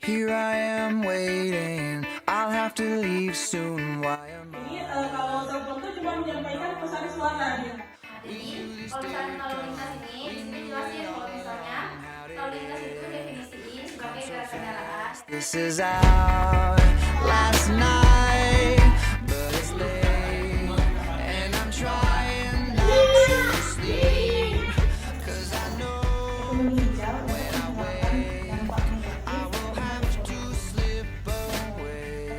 Here I am waiting, I'll have to leave soon. Why am Ini kalau telepon tuh cuma menyampaikan pesan suara dia. Jadi kalau misalnya lalu lintas ini, disini jelasin kalau misalnya lalu lintas itu definisiin sebagai gerak kendaraan. This is our last night, but it's late, and I'm trying not to sleep, 'cause I know when I wake, I will have to slip away.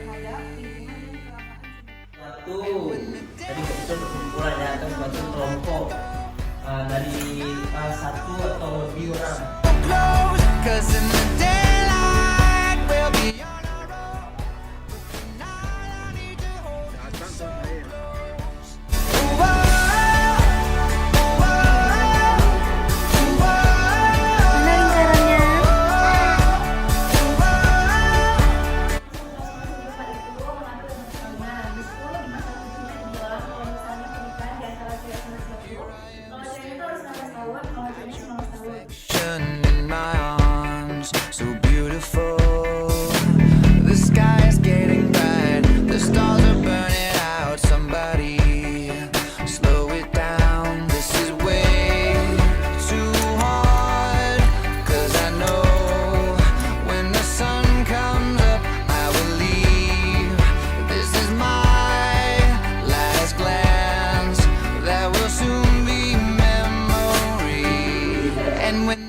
Suatu tadi itu perkumpulan ya atau suatu kelompok dari satu atau lebih orang. Close, 'cause in the daylight we'll be on our own. Tonight I need to hold you so close. Ooh, oh, ooh, oh, ooh, oh, Mana lingkarannya? in my arms, so beautiful. The sky is getting bright, the stars are burning out. Somebody slow it down, this is way too hard. 'Cause I know when the sun comes up, I will leave. This is my last glance, that will soon be memory. And when